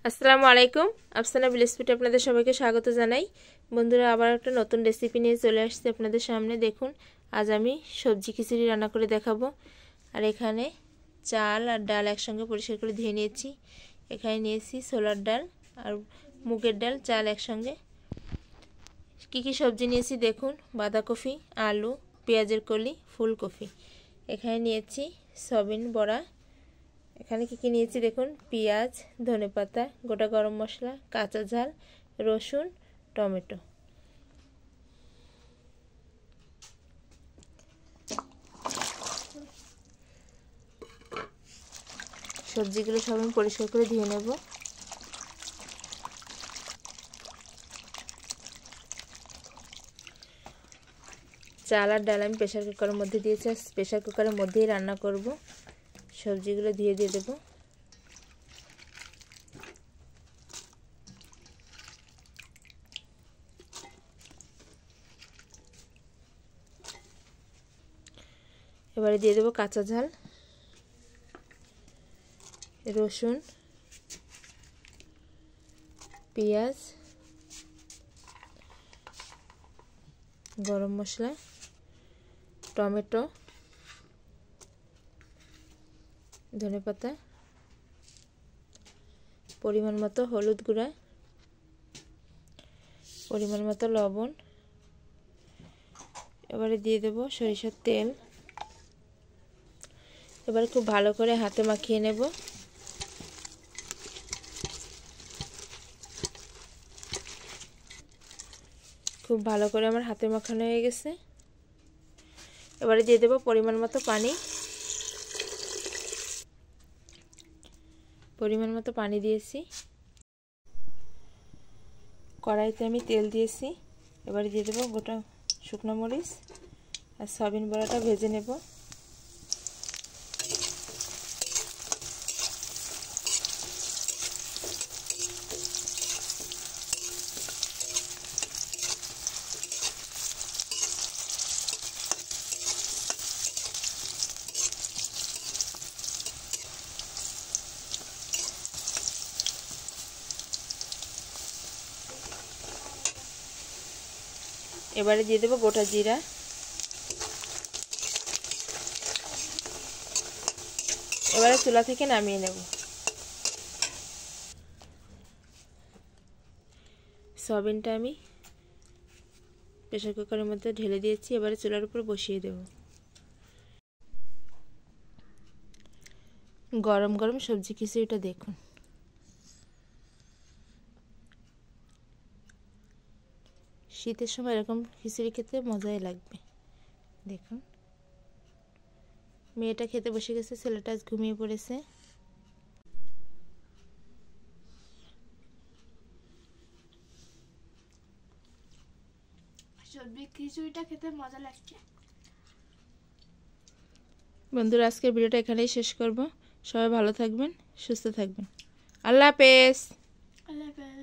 আসসালামু আলাইকুম। আফসানা রেসিপিতে আপনাদের সবাইকে স্বাগত জানাই। বন্ধুরা, আবার একটা নতুন রেসিপি নিয়ে চলে আসছি আপনাদের সামনে। দেখুন, আজ আমি সবজি খিচুড়ি রান্না করে দেখাবো। আর এখানে চাল আর ডাল একসঙ্গে পরিষ্কার করে ধুয়ে নিয়েছি। এখানে নিয়েছি ছোলার ডাল আর মুগের ডাল, চাল একসঙ্গে। কী কী সবজি নিয়েছি দেখুন: বাঁধাকপি, আলু, পেঁয়াজের কলি, ফুলকপি। এখানে নিয়েছি সয়াবিন বড়া। এখানে কী কী নিয়েছি দেখুন: পেঁয়াজ, ধনেপাতা, গোটা গরম মশলা, কাঁচা ঝাল, রসুন, টমেটো। সবজিগুলো সব আমি পরিষ্কার করে ধুয়ে নেব। চাল আর ডাল আমি প্রেশার কুকারের মধ্যে দিয়েছি, প্রেশার কুকারের মধ্যেই রান্না করব। সবজিগুলো দিয়ে দেবো। এবারে দিয়ে দেবো কাঁচা ঝাল, রসুন, পেঁয়াজ, গরম মশলা, টমেটো, ধনেপাতা, পরিমাণ মতো হলুদ গুঁড়া, পরিমাণ মতো লবণ। এবারে দিয়ে দেবো সরিষার তেল। এবারে খুব ভালো করে হাতে মাখিয়ে নেব। খুব ভালো করে আমার হাতে মাখানো হয়ে গেছে। এবারে দিয়ে দেবো পরিমাণ মতো পানি। পরিমাণ মতো পানি দিয়েছি। কড়াইতে আমি তেল দিয়েছি। এবারে দিয়ে দেবো গোটা শুকনো মরিচ আর সয়াবিন বড়াটা ভেজে নেব। এবারে দিয়ে দেবো গোটা জিরা। এবারে চুলা থেকে নামিয়ে নেব। সয়াবিনটা আমি প্রেসার কুকারের মধ্যে ঢেলে দিয়েছি। এবারে চুলার উপর বসিয়ে দেব। গরম গরম সবজি খিচুড়িটা দেখুন। শীতের সময় এরকম খিচুড়ি খেতে মজাই লাগবে। দেখুন, মেয়েটা খেতে বসে গেছে, ছেলেটা আজ ঘুমিয়ে পড়েছে। সবজি খিচুড়িটা খেতে মজা লাগছে। বন্ধুরা, আজকের ভিডিওটা এখানেই শেষ করব। সবাই ভালো থাকবেন, সুস্থ থাকবেন। আল্লাহ হাফেজ। আল্লাহ হাফেজ।